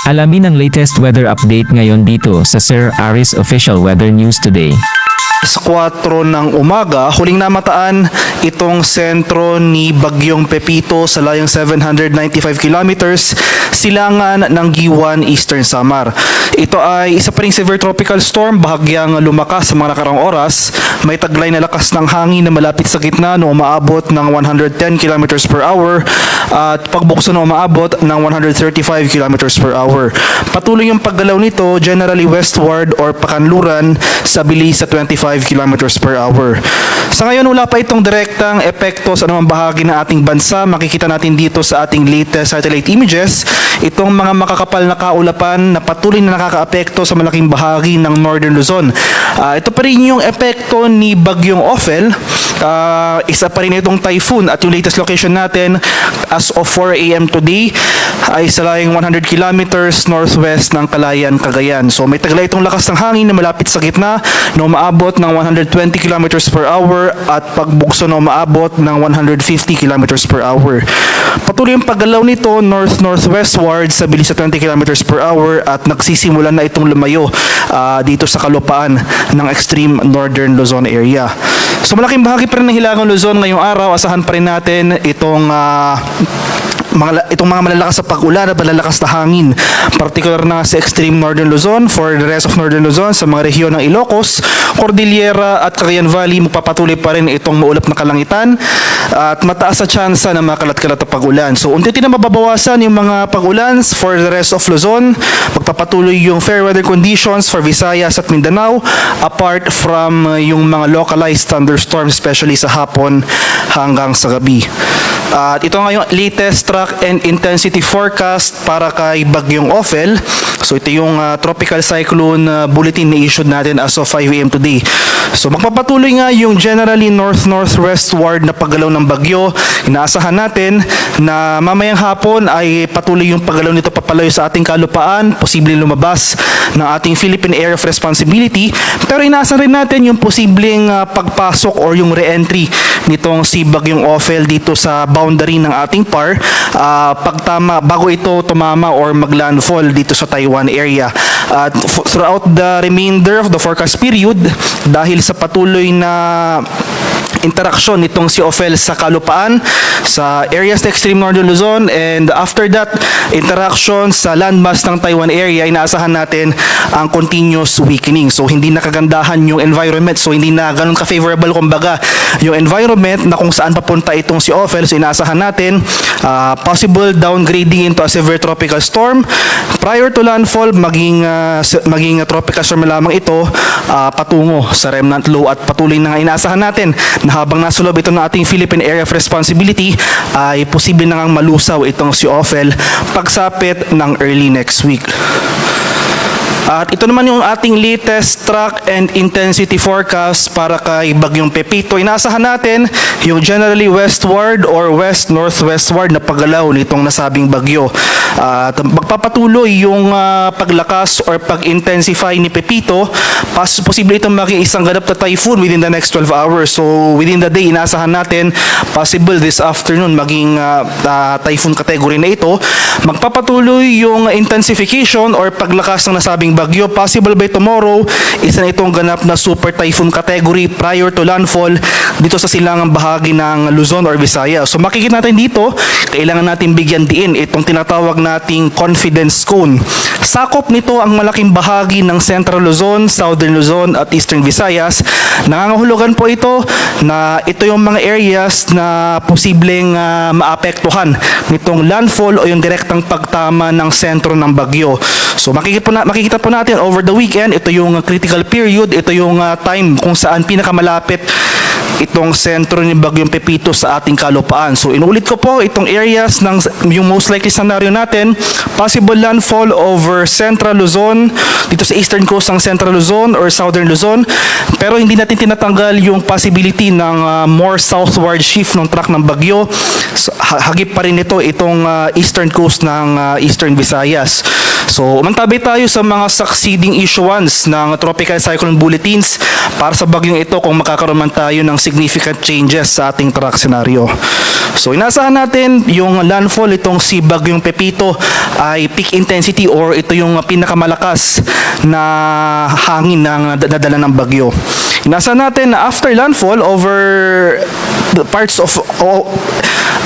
Alamin ang latest weather update ngayon dito sa Sir Aris Official Weather News Today. 4 ng umaga, huling namataan itong sentro ni Bagyong Pepito sa layong 795 kilometers silangan ng Giwan, Eastern Samar. Ito ay isa pa ring severe tropical storm, bahagyang lumakas sa mga nakarang oras. May taglay na lakas ng hangin na malapit sa gitna na umaabot ng 110 kilometers per hour at pagbukso na umaabot ng 135 kilometers per hour. Patuloy yung paggalaw nito generally westward or pakanluran sa bilis sa 25 kilometers per hour. Sa ngayon, wala pa itong direktang epekto sa anumang bahagi ng ating bansa. Makikita natin dito sa ating latest satellite images itong mga makakapal na kaulapan na patuloy na nakakaapekto sa malaking bahagi ng Northern Luzon. Ito pa rin yung epekto ni Bagyong Ophel. Isa pa rin itong typhoon at yung latest location natin as of 4 a.m. today ay sa layong 100 kilometers northwest ng Calayan, Cagayan. So may taglay itong lakas ng hangin na malapit sa gitna na umaabot ng 120 kilometers per hour at pagbukso na umaabot ng 150 kilometers per hour. Patuloy yung paggalaw nito north-northwestward sa bilis sa 20 kilometers per hour at nagsisimula na itong lumayo dito sa kalupaan ng extreme northern Luzon area. So malaking bahagi pa rin ng Hilagang Luzon ngayong araw, asahan pa rin natin itong mga malalakas sa pag-ulan at malalakas na hangin, particular na sa extreme northern Luzon. For the rest of northern Luzon, sa mga rehiyon ng Ilocos, Cordillera at Cagayan Valley, magpapatuloy pa rin itong maulap na kalangitan at mataas sa tsansa na makalat-kalat na pag-ulan. So unti-unti na mababawasan yung mga pag-ulan for the rest of Luzon. Magpapatuloy yung fair weather conditions for Visayas at Mindanao apart from yung mga localized thunderstorms, especially sa hapon hanggang sa gabi. At ito nga yung latest track and intensity forecast para kay Bagyong Ophel. So ito yung tropical cyclone bulletin na issued natin as of 5 a.m. today. So magpapatuloy nga yung generally north-northwestward na paggalaw ng bagyo. Inaasahan natin na mamayang hapon ay patuloy yung paggalaw nito papalayo sa ating kalupaan, posibleng lumabas ng ating Philippine Area of Responsibility. Pero inaasahan rin natin yung posibleng pagpasok or yung re-entry nitong si Bagyong Ophel dito sa boundary ng ating PAR bago ito tumama or maglandfall dito sa Taiwan area. Throughout the remainder of the forecast period, dahil sa patuloy na interaksyon nitong si Ophel sa kalupaan, sa areas ng extreme northern Luzon, and after that, interaction sa landmass ng Taiwan area, inaasahan natin ang continuous weakening. So, hindi nakagandahan yung environment. So, hindi na ganun ka-favorable kumbaga yung environment na kung saan papunta itong si Ophel. So, inaasahan natin possible downgrading into a severe tropical storm. Prior to landfall, maging tropical storm lamang ito patungo sa remnant low at patuloy na nga inaasahan natin na habang nasa loob ito ng ating Philippine Area of Responsibility ay posible na ngang malusaw itong si Ophel pagsapit ng early next week. At ito naman yung ating latest track and intensity forecast para kay Bagyong Pepito. Inaasahan natin yung generally westward or west-northwestward na paggalaw nitong nasabing bagyo. At magpapatuloy yung paglakas or pag-intensify ni Pepito. Posible itong maging isang ganap na typhoon within the next 12 hours. So within the day, inaasahan natin possible this afternoon maging typhoon category na ito. Magpapatuloy yung intensification or paglakas ng nasabing bagyo. Possible by tomorrow, isa na itong ganap na super typhoon category prior to landfall dito sa silangang bahagi ng Luzon or Visayas. So makikita natin dito, kailangan natin bigyan diin itong tinatawag nating confidence cone. Sakop nito ang malaking bahagi ng Central Luzon, Southern Luzon at Eastern Visayas. Nangangahulugan po ito na ito yung mga areas na posibleng maapektuhan nitong landfall o yung direktang pagtama ng sentro ng bagyo. So makikita po natin over the weekend, ito yung critical period, ito yung time kung saan pinakamalapit itong sentro ni Bagyong Pepito sa ating kalupaan. So inuulit ko po itong areas ng yung most likely scenario natin, possible landfall over Central Luzon, dito sa eastern coast ng Central Luzon or Southern Luzon, pero hindi natin tinatanggal yung possibility ng more southward shift ng track ng bagyo. So, hagip pa rin ito itong eastern coast ng Eastern Visayas. So umantabay tayo sa mga succeeding issuance ng tropical cyclone bulletins para sa bagyong ito kung makakaroon man tayo ng significant changes sa ating track scenario. So inaasahan natin yung landfall itong si Bagyong Pepito ay peak intensity or ito yung pinakamalakas na hangin na dadala ng bagyo. Inaasahan natin na after landfall over the parts of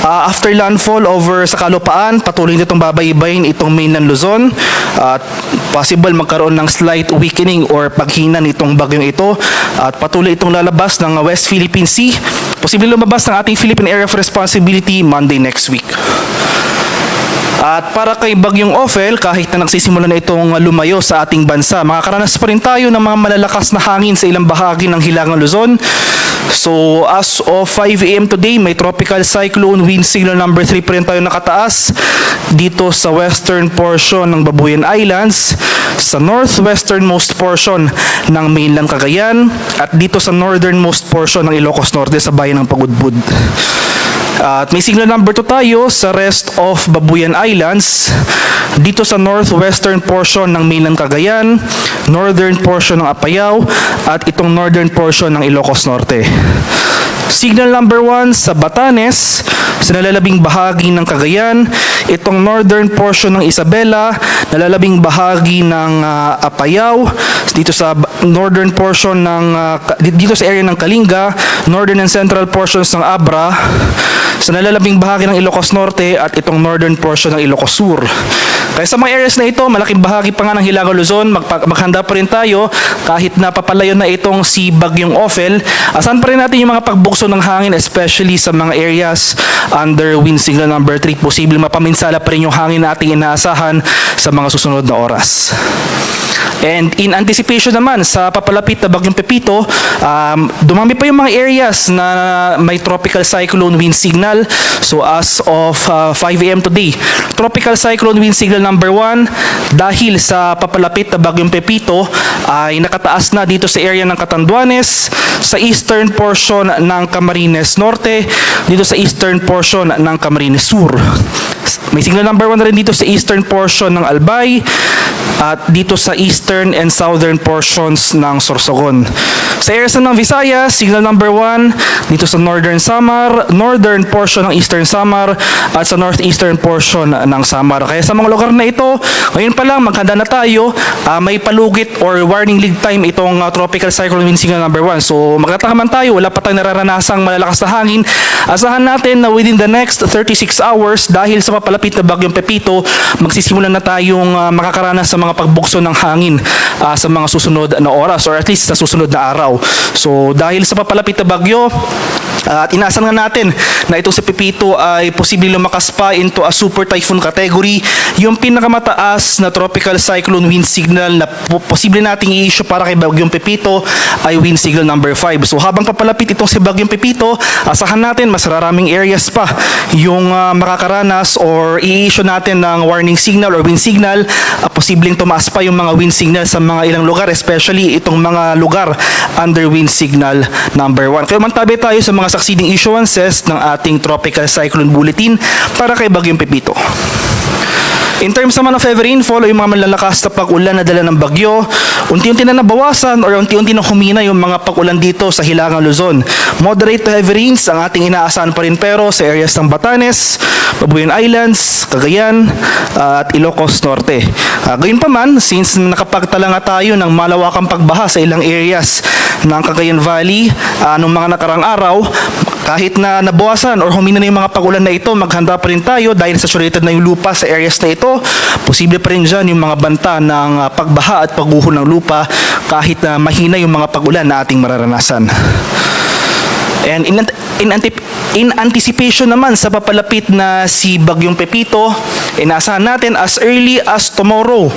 after landfall over sa kalupaan, patuloy nitong babaybayin itong mainland Luzon at possible magkaroon ng slight weakening or paghina nitong bagyong ito at patuloy itong lalabas ng West Philippine Sea. Posibleng lumabas ng ating Philippine Area of Responsibility Monday next week. At para kay Bagyong Ophel, kahit na nagsisimula na itong lumayo sa ating bansa, makakaranas pa rin tayo ng mga malalakas na hangin sa ilang bahagi ng Hilagang Luzon. So as of 5 AM today, may tropical cyclone wind signal number 3 pa rin tayo nakataas dito sa western portion ng Babuyan Islands, sa northwesternmost portion ng mainland Cagayan, at dito sa northernmost portion ng Ilocos Norte sa bayan ng Pagudbud. At may signal number 2 tayo sa rest of Babuyan Islands, dito sa northwestern portion ng mainland Cagayan, northern portion ng Apayao, at itong northern portion ng Ilocos Norte. Signal number 1 sa Batanes, sa nalalabing bahagi ng Cagayan, itong northern portion ng Isabela, nalalabing bahagi ng Apayao, dito sa northern portion ng dito sa area ng Kalinga, northern and central portions ng Abra, sa nalalabing bahagi ng Ilocos Norte at itong northern portion ng Ilocos Sur. Kaya sa mga areas na ito, malaking bahagi pa nga ng Hilagang Luzon, maghanda pa rin tayo kahit na papalayo na itong si Bagyong Ophel. Asahan pa rin natin yung mga pagbukso ng hangin, especially sa mga areas under wind signal number 3. Posible mapaminsala pa rin yung hangin na ating inaasahan sa mga susunod na oras. And in anticipation naman sa papalapit na Bagyong Pepito, dumami pa yung mga areas na may tropical cyclone wind signal. So as of 5 AM today, tropical cyclone wind signal number 1 dahil sa papalapit na Bagyong Pepito ay nakataas na dito sa area ng Catanduanes, sa eastern portion ng Camarines Norte, dito sa eastern portion ng Camarines Sur. May signal number 1 na rin dito sa eastern portion ng Albay at dito sa eastern and southern portions ng Sorsogon. Sa areas ng Visayas, signal number 1 dito sa northern Samar, northern portion ng eastern Samar at sa northeastern portion ng Samar. Kaya sa mga lugar na ito, ngayon pa lang maghanda na tayo, may palugit or warning lead time itong tropical cyclone wind signal number 1. So magtataka man tayo, wala pa tayong nararanasang malalakas na hangin. Asahan natin na within the next 36 hours dahil sa papalapit na Bagyong Pepito, magsisimula na tayong makakaranas sa mga pagbukso ng hangin sa mga susunod na oras or at least sa susunod na araw. So dahil sa papalapit na bagyo, at inaasahan nga natin na itong si Pepito ay posibleng lumakas pa into a super typhoon category, yung pinakamataas na tropical cyclone wind signal na posible nating i-issue para kay Bagyong Pepito ay wind signal number 5. So habang papalapit itong si Bagyong Pepito, asahan natin mas maraming areas pa yung makakaranas or i-issue natin ng warning signal or wind signal. Posibleng tumaas pa yung mga wind signal sa mga ilang lugar, especially itong mga lugar under wind signal number 1. Kaya mantabi tayo sa mga succeeding issuances ng ating tropical cyclone bulletin para kay Bagyong Pepito. In terms naman of heavy rainfall o yung mga malalakas na pag-ulan na dala ng bagyo, unti-unti na nabawasan or unti-unti na humina yung mga pag-ulan dito sa Hilagang Luzon. Moderate to heavy rains ang ating inaasahan pa rin pero sa areas ng Batanes, Babuyan Islands, Cagayan at Ilocos Norte. Gayunpaman, since nakapagtala nga tayo ng malawakang pagbaha sa ilang areas ng Cagayan Valley noong mga nakarang araw, kahit na nabawasan or humina na yung mga pag-ulan na ito, maghanda pa rin tayo dahil saturated na yung lupa sa areas na ito. Posible pa rin dyan yung mga banta ng pagbaha at pagguho ng lupa kahit na mahina yung mga pag-ulan na ating mararanasan. And in anticipation naman sa papalapit na si Bagyong Pepito, inaasahan natin as early as tomorrow,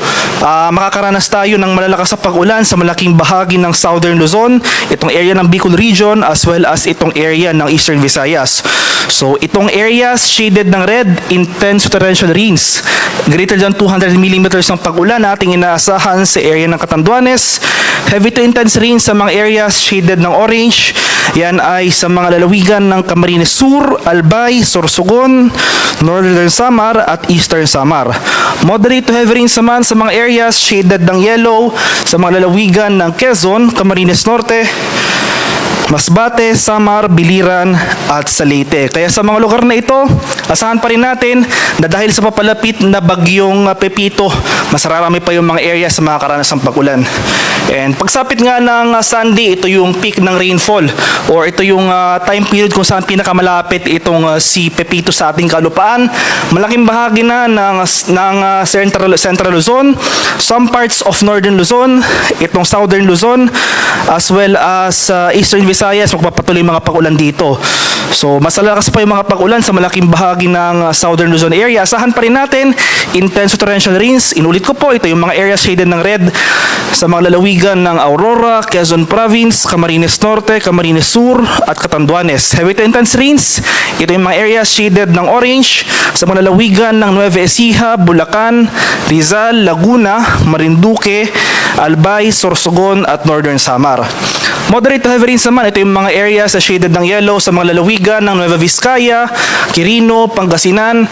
makakaranas tayo ng malalakas na pag-ulan sa malaking bahagi ng Southern Luzon, itong area ng Bicol Region as well as itong area ng Eastern Visayas. So itong areas shaded ng red, intense torrential rains, greater than 200 mm ng pag-ulan na ating inaasahan sa area ng Catanduanes, heavy to intense rains sa mga areas shaded ng orange. Yan ay sa mga lalawigan ng Camarines Sur, Albay, Sorsogon, Northern Samar at Eastern Samar. Moderate to heavy rains naman sa mga areas shaded ng yellow sa mga lalawigan ng Quezon, Camarines Norte, Masbate, Samar, Biliran at sa Leyte. Kaya sa mga lugar na ito, asahan pa rin natin na dahil sa papalapit na bagyong Pepito, mas rarami pa yung mga area sa mga karanasang pag-ulan. And pagsapit nga ng Sunday, ito yung peak ng rainfall or ito yung time period kung saan pinakamalapit itong si Pepito sa ating kalupaan. Malaking bahagi na ng Central Luzon, some parts of Northern Luzon, itong Southern Luzon, as well as Eastern Visayas, magpapatuloy mga pag-ulan dito. So, mas lalakas pa yung mga pag-ulan sa malaking bahagi ng Southern Luzon area. Asahan pa rin natin, intense torrential rains. Inulit ko po, ito yung mga areas shaded ng red sa mga lalawigan ng Aurora, Quezon Province, Camarines Norte, Camarines Sur, at Catanduanes. Heavy to intense rains, ito yung mga areas shaded ng orange sa mga lalawigan ng Nueva Ecija, Bulacan, Rizal, Laguna, Marinduque, Albay, Sorsogon, at Northern Samar. Moderate to heavy rains naman, ito yung mga areas na shaded ng yellow sa mga lalawigan ng Nueva Vizcaya, Quirino, Pangasinan,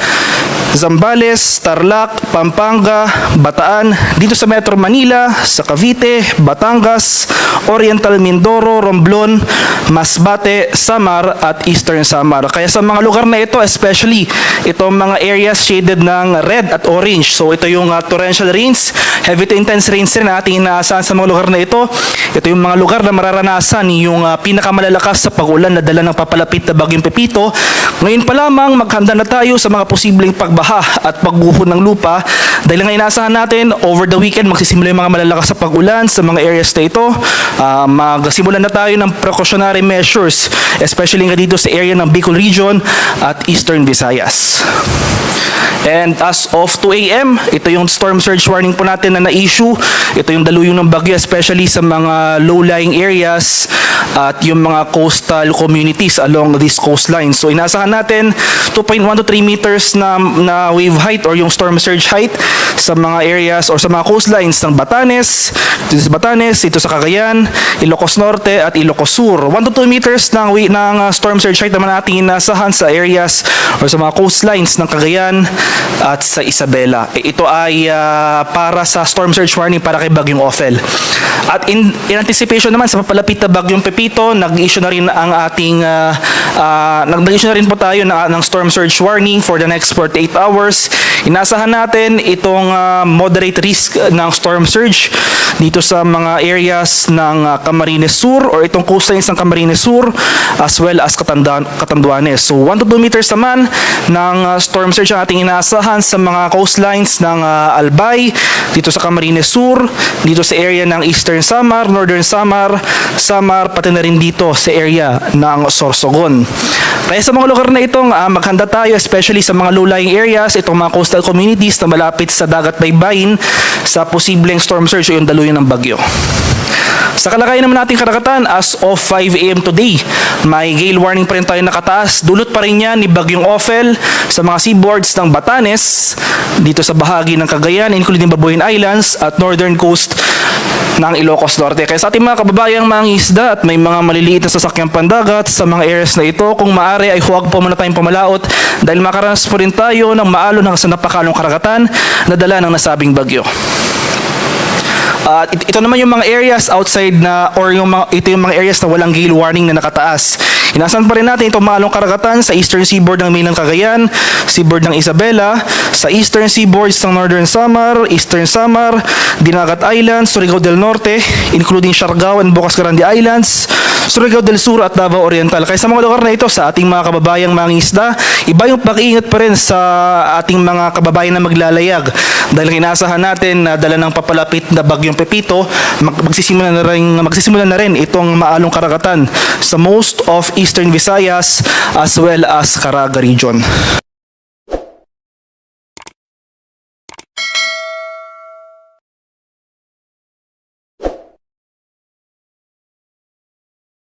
Zambales, Tarlac, Pampanga, Bataan, dito sa Metro Manila, sa Cavite, Batangas, Oriental Mindoro, Romblon, Masbate, Samar, at Eastern Samar. Kaya sa mga lugar na ito, especially itong mga areas shaded ng red at orange. So ito yung torrential rains, heavy to intense rains rin na ating inaasahan sa mga lugar na ito. Ito yung mga lugar na mararanasan yung pinakamalalakas sa pag-ulan na dala ng papalapit na bagyong Pepito. Ngayon pa lamang, maghanda na tayo sa mga posibleng pagbaha at pagguho ng lupa dahil nga inaasahan natin over the weekend magsisimula yung mga malalakas sa pag-ulan sa mga areas na ito. Magsimulan na tayo ng precautionary measures, especially nga dito sa area ng Bicol Region at Eastern Visayas. And as of 2 a.m., ito yung storm surge warning po natin na na-issue. Ito yung daluyong ng bagyo, especially sa mga low-lying areas at yung mga coastal communities along this coastline. So inaasahan natin 2.1 to 3 meters na wave height or yung storm surge height sa mga areas or sa mga coastlines ng Batanes, dito sa Cagayan, Ilocos Norte at Ilocos Sur. 1 to 2 meters ng storm surge height naman natin inaasahan sa areas or sa mga coastlines ng Cagayan at sa Isabela. Ito ay para sa storm surge warning para kay Bagyong Ophel. At in anticipation naman sa papalapit na Bagyong Pepito, nag-issue na rin ang ating nag-issue na rin po tayo ng storm surge warning for the next 48 hours. Inaasahan natin itong moderate risk ng storm surge dito sa mga areas ng Camarines Sur or itong coastlines ng Camarines Sur as well as Catanduanes. So 1 to 2 meters naman ng storm surge ang ating inaasahan sa mga coastlines ng Albay, dito sa Camarines Sur, dito sa area ng Eastern Samar, Northern Samar, pati na rin dito sa area ng Sorsogon. Kaya sa mga lugar na itong maghanda tayo, especially sa mga low-lying areas, itong mga coastal communities na malapit sa dagat baybayin sa posibleng storm surge o yung daluyan ng bagyo. Sa kalagayan naman nating karagatan, as of 5 a.m. today, may gale warning pa rin tayo nakataas. Dulot pa rin yan ni Bagyong Ophel sa mga seaboards ng Batanes, dito sa bahagi ng Cagayan, including Babuyan Islands at northern coast ng Ilocos Norte. Kaya sa ating mga kababayang mga isda at may mga maliliit na sasakyang pandagat sa mga areas na ito, kung maaari ay huwag po muna tayong pamalaot dahil makaranas po rin tayo ng maalon hanggang sa napakalong karagatan na dala ng nasabing bagyo. Ito naman yung mga areas outside na or ito yung mga areas na walang gale warning na nakataas. Inaasahan pa rin natin itong maalong karagatan sa eastern seaboard ng mainland Cagayan, seaboard ng Isabela, sa eastern seaboards ng Northern Samar, Eastern Samar, Dinagat Islands, Surigao del Norte, including Siargao and Bocas Grande Islands, Surigao del Sur at Davao Oriental. Kaya sa mga lugar na ito, sa ating mga kababayang mangingisda, iba yung pag-iingat pa rin sa ating mga kababayan na maglalayag. Dahil inaasahan natin na dala ng papalapit na Bagyong Pepito, magsisimula na rin itong maalong karagatan sa most of Eastern Visayas as well as Caraga Region.